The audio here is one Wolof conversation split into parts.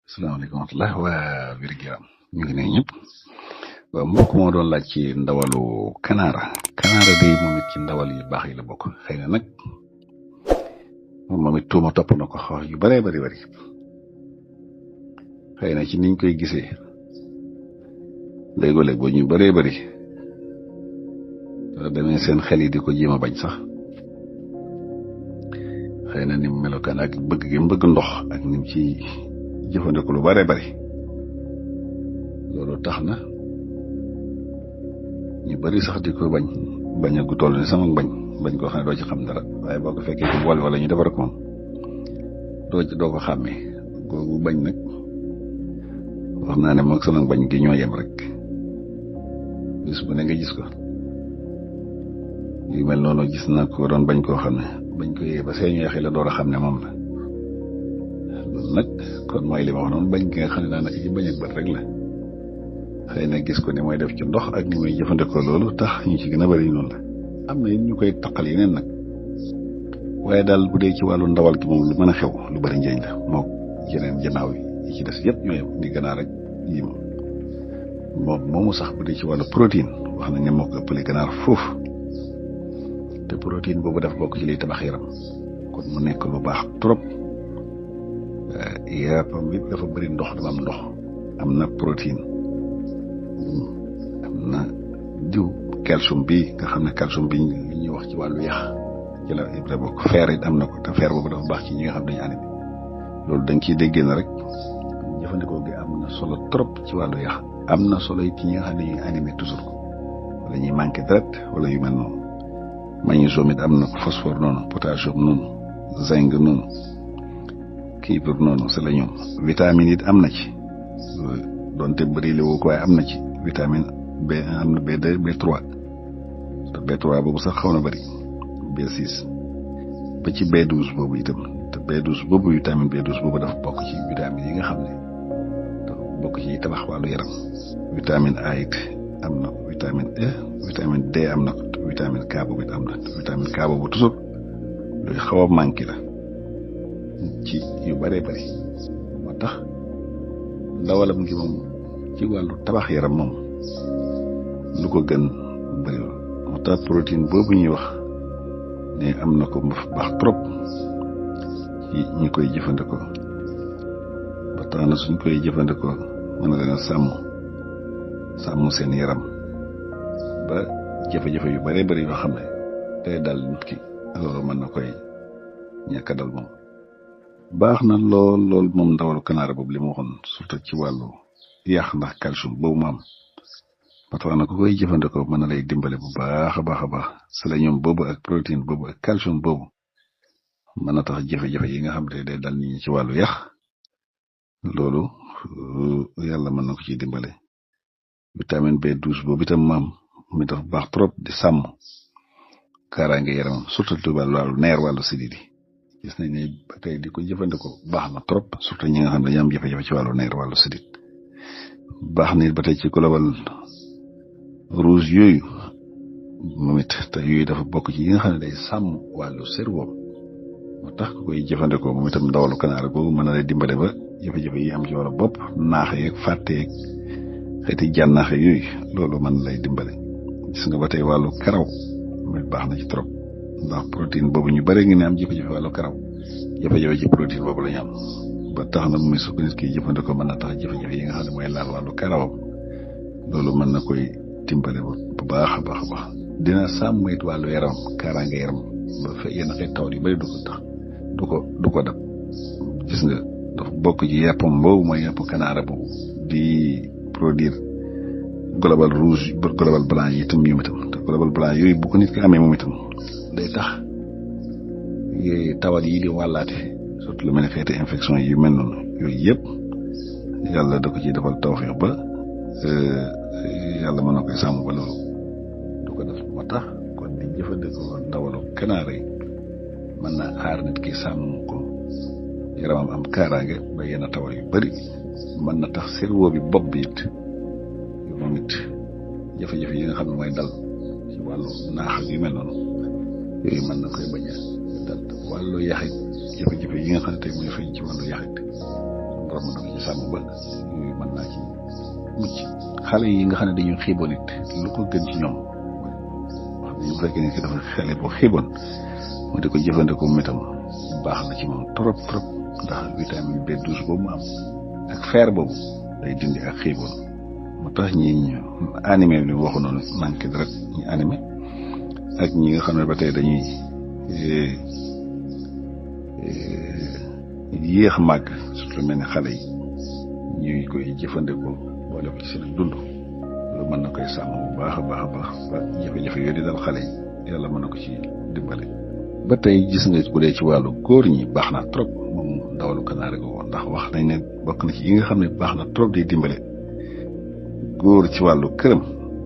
Assalamualaikum warahmatullahi waa wér-gu-yaram ñu ngi ne ñëpp waaw mbokk moo doon laaj ci ndawalu kanaara day moom it ci ndawal yu baax yi la bokk xëy na nag moom it tuuma topp na ko yu bare bari xëy na ci niñ koy gisee léegoo-léeg boo ñu bare bari demee seen xel yi di ko jéem a bañ sax xëy na ni mu melokaan ak bëgg gi mu bëgg ndox ak ni mu ci jëfandikoo lu bare bari loolu tax na ñu bari sax di ko bañ a gu toll ni sama bañ koo xam ne doo ci xam dara waaye boo ko fekkee ci bool wala ñu defar ak moom doo ko xàmmee googu bañ nag wax naa ne moog sama bañ gi ñoo yem rek bis bu ne nga gis ko yu mel noonu gis naa ko doon bañ koo xam ne bañ ko yee ba seeñu yaxi la door a xam ne moom la loolu nag kon mooy li ma wax noonu bañ gi nga xam ne daanaka ci bañ ak bët rek la xëy na gis ko ni mooy def ci ndox ak ni muy jëfandikoo loolu tax ñu ci gën a bari noonu la am na ñu koy taqal yeneen nag waaye daal bu dee ci wàllu ndawal gi moom lu mën a xew lu bari njëriñ la moo yeneen janaaw yi ci des yëpp ñoo yem di ganaar rek yi moom moomu sax bu dee ci wàllu protéine wax nañ ne moo ko ëppale ganaar foofu te protéine boobu daf bokk ci liy tabax yaram kon mu nekk lu baax trop yaapam it dafa bëri ndox dafa am ndox am na protéine am na diw calcium bi nga xam ne calcium bi li ñuy wax ci wàllu yax ci la ibra bokk fer it am na ko te fer boobu dafa baax ci ñi nga xam dañu animé loolu da nga ciy déggee na rek jëfandikoo gi am na solo trop ci wàllu yax am na solo it ci ñi nga xam ne dañuy animé toujours wala ñuy manqué deret wala yu mel noonu magnésium it am na ko phosphore noonu potassium noonu zinc noonu cuivre noonu sélénium vitamine it am na ci doonte bëri li woo ko waaye am na ci vitamine B am na B2 B3 te B3 boobu sax xaw na bëri B6 ba ci B12 boobu itam te B12 boobu vitamine B12 boobu dafa bokk ci vitamine yi nga xam ne dafa bokk ci tabax wàllu yaram vitamine A it am na vitamine E vitamine D am na ko vitamine K boobu it am na vitamine K boobu toujours luy xaw a manqué la ci yu bëree bëri moo tax ndawalam gi moom ci wàllu tabax yaram moom lu ko gën bëriwul moo tax protéine boobu ñuy wax ne am na ko baax trop ci ñi koy jëfandikoo ba tax na suñ koy jëfandikoo mën na leen a sàmm seen yaram ba jafe-jafe yu bëree bëri yoo xam ne day dal nit ki loolu mën na koy ñàkk a dal moom baax na lool moom ndawalu kanaara boobu li ma waxoon surtout ci wàllu yàq ndax calcium boobu mu am ba tax na ku koy jëfandikoo mën na lay dimbale bu baax a baax sélénium boobu ak protéine boobu ak calcium boobu mën na tax jafe-jafe yi nga xam ne day dal nit ñi ci wàllu yàq loolu yàlla mën na ko ciy dimbale vitamine B12 boobu itam maam mi dafa baax trop di sàmm kaaraange yaramam surtout ci wàllu neer wàllu sidit yi gis nañ ne ba tey di ko jëfandikoo baax na trop surtout ñi nga xam ne dañu am jafe-jafe ci wàllu neer wàllu sidit baax na ba tey ci global rouge yooyu moom it te yooyu dafa bokk ci yi nga xam ne day sàmm wàllu cerveau moo tax ku koy jëfandikoo moom itam ndawalu kanaara boobu mën na lay dimbale ba jafe-jafe yi am ci wàllu bopp naaxe yeeg fàtte yeeg xeeti jànnaaxe yooyu loolu mën lay dimbale gis nga ba tey wàllu karaw moom baax na ci trop ndax protéine boobu ñu bëri ngi ne am jafe-jafe wàllu karaw jafe-jafe ci protéine boobu la ñu am ba tax na muy su ko nit ki jëfandikoo mën na tax jafe-jafe yi nga xam ne mooy laal wàllu karawam loolu mën na koy dimbale bu baax a baax dina sàmm it wàllu yaram kaaraange yaram ba fa yenn xeet taw yu bëri du ko tax du ko dab gis nga dafa bokk ci yàppam boobu mooy yàpp kanaara boobu di produire global rouge global blanc yi itam ñoom itam te global blanc yooyu bu ko nit ki amee moom itam day tax tawat yi di wàllaate surtout lu mel ne xeeti infection yu mel noonu yooyu yëpp yàlla da ko ciy defal tawfeex ba yàlla mën na koy sàmm ba loolu du ko def moo tax kon di jëfandikoo ndawalu kanaara yi mën na aar nit ki sàmm ko yaramam am kaaraange ba yenn tawat yu bari mën na tax cerveau bi bopp bi it moom it jafe-jafe yi nga xam ne mooy dal ci wàllu naax ak yu mel noonu yooyu mën na koy bañ a dal wàllu yaxit jafe-jafe yi nga xam ne tey mooy feeñ ci wàllu yaxit borom mën na ko ci sàmm ba yooyu mën naa ci mucc. xale yi nga xam ne dañu xiiboon it lu ko gën ci ñoom wax nañu bu fekkee ne ki dafa xale boo xiiboon mu di ko jëfandikoo métam baax na ci moom trop ndax vitamine B12 boobu mu am ak fer boobu day dindi ak xiiboon moo tax ñi animé bi waxu noonu manqué dara ñi animé ak ñi nga xam ne ba tey dañuy yéex màgg surtout mel ne xale yi ñuy koy jëfandikoo boole ko ci seen dund loolu mën na koy sàmm bu baax a baax ba jafe-jafe yooyu di dal xale yi yàlla mën na ko ci dimbale. ba tey gis nga bu dee ci wàllu góor ñi baax na trop moom ndawalu kanaare ko woon ndax wax nañ ne bokk na ci yi nga xam ne baax na trop di dimbale góor ci wàllu këram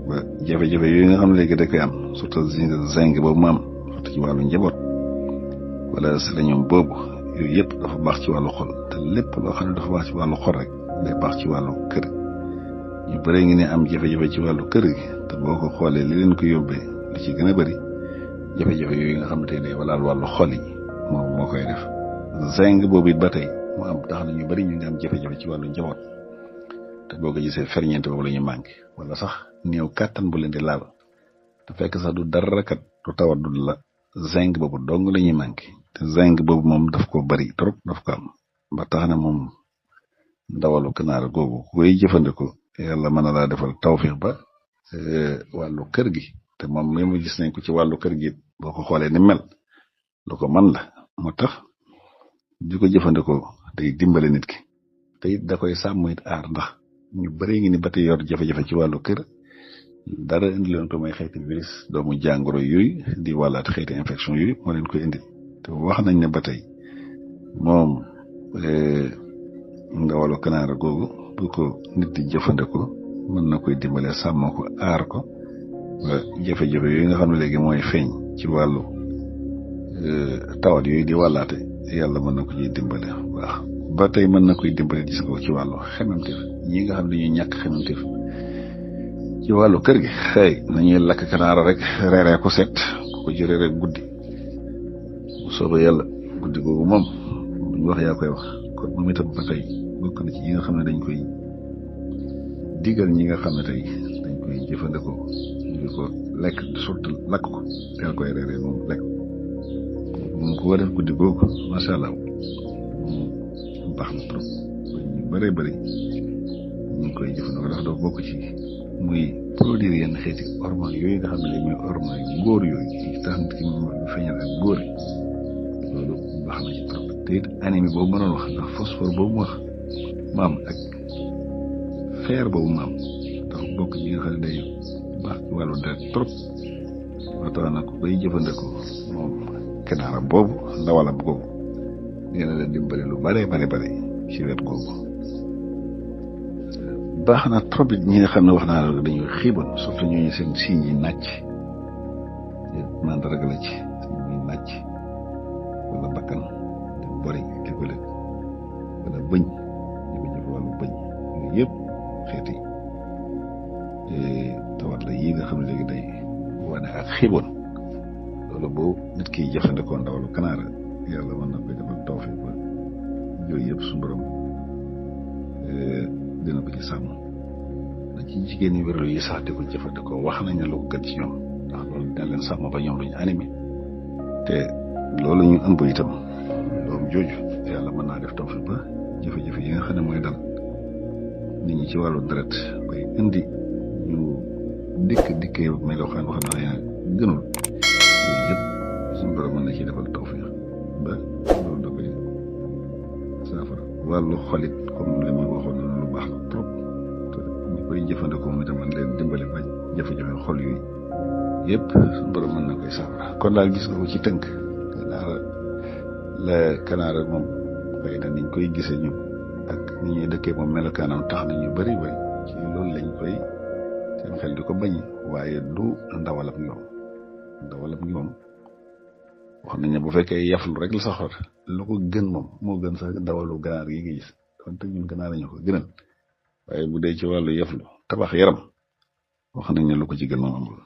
ba jafe-jafe yooyu nga xam ne léegi da koy am surtout zinc boobu mu am surtout ci wàllu njaboot wala sélénium boobu yooyu yëpp dafa baax ci wàllu xol te lépp loo xam ne dafa baax ci wàllu xol rek day baax ci wàllu kër ñu bëree ngi ne am jafe-jafe ci wàllu kër gi te boo ko xoolee li leen ko yóbbee li ci gën a bëri jafe-jafe yooyu nga xam ne tey day walaal wàllu xol yi moom moo koy def zinc boobu it ba tey mu am tax na ñu bëri ñu ngi am jafe-jafe ci wàllu njaboot te boo ko gisee ferñeent boobu la ñu manqué wala sax néew kàttan bu leen di laal te fekk sax du dara kat du tawat du la zinc boobu dong la ñuy manqué te zinc boobu moom daf ko bëri trop daf ko am ba tax na moom ndawalu kanaara googu ku koy jëfandikoo yàlla mën na laa defal tawfiix ba wàllu kër gi te moom même gis nañ ko ci wàllu kër gi boo ko xoolee ni mel lu ko man la moo tax di ko jëfandikoo day dimbale nit ki te it da koy sàmm it aar ndax ñu bëree ngi ni ba tey yor jafe-jafe ci wàllu kër dara indi leen ko may xeeti virus doomu jàngoro yooyu di wàllaat xeeti infection yooyu moo leen koy indi te wax nañ ne ba tey moom ndawalu kanaara googu bu ko nit di jëfandikoo mën na koy dimbale sàmm ko aar ko ba jafe-jafe yooyu nga xam ne léegi mooy feeñ ci wàllu tawat yooyu di wàllaate yàlla mën na ko ciy dimbale waaw ba tey mën na koy dimbale gis nga ko ci wàllu xemamteef ñi nga xam ne dañuy ñàkk xemamteef ci wàllu kër gi xëy nañuy lakk kanaara rek reeree ko set ku ko jëree rek guddi bu soobee yàlla guddi googu moom duñ wax yaa koy wax kon moom itam ba tey bokk na ci yi nga xam ne dañ koy digal ñi nga xam ne tey dañ koy jëfandikoo ñu ko lekk surtout lakk ko teel koy reeree moom lekk moom ko war a def guddi googu macha allah moom baax na trop ñu bëree bëri ñu ngi koy jëfandikoo ndax doo bokk ci muy produire yenn xeeti hormones yooyu nga xam ne mooy hormones yu góor yooyu yi tax nit ki mu feeñal ak góor yi loolu baax na ci trop te it anémie boobu mënoon wax ndax phosphore boobu mu wax maam ak fer boobu maam dafa bokk ci nga xam ne day baax ci wàllu deret trop moo tax nag bay jëfandikoo moom kanaara boobu ndawalam boobu dina la dimbali lu bare ci wet googu baax na trop it ñi nga xam ne wax naa la dañuy xiiboon surtout ñooñu seen signe yi nàcc mandarga la ci signe yi nàcc wala bakkan di bori léeg-léeg wala bëñ jafe-jafe wàllu bëñ yooyu yëpp xeeti tawat la yi nga xam ne léegi day wane ak xiiboon loolu boo nit ki jëfandikoo ndawalu kanaara yàlla mën na koy defal tawfiq ba yooyu yëpp suñu borom dina ko ci sàmm na ci jigéen ñi wérlu yi sax di ko jëfandikoo wax nañ ne lu ko gën ci ñoom ndax loolu dina leen sàmm ba ñoom duñu animé te loolu ñu ëmb itam doom jooju yàlla mën naa def tawfiq ba jafe-jafe yi nga xam ne mooy dal nit ñi ci wàllu deret bay indi ñu dikkee melokaan boo xam ne gënul yooyu yëpp suñu borom mën na ci defal tawfiq ba loolu da koy saafara wàllu xolit comme li ma waxoon lu baax la trop te ñu koy jëfandikoo mu itam leen dimbali ba jafe-jafe xol yooyu yëpp suñu borom mën na koy saafara kon daal gis nga ko ci tënk kanaara moom xëy na niñ koy gisee ñu ak ni ñuy dëkkee moom melokaanam tax na ñu bëri ci loolu lañ koy seen xel di ko bañ waaye du ndawalam gi moom wax nañ ne bu fekkee yaflu rek la saxoor lu ko gën moom moo gën sax ndawalu ganaar yi nga gis donte ñun ganaar ñu ko gënal waaye bu dee ci wàllu yaflu tabax yaram wax nañ ne lu ko ci gën moom amul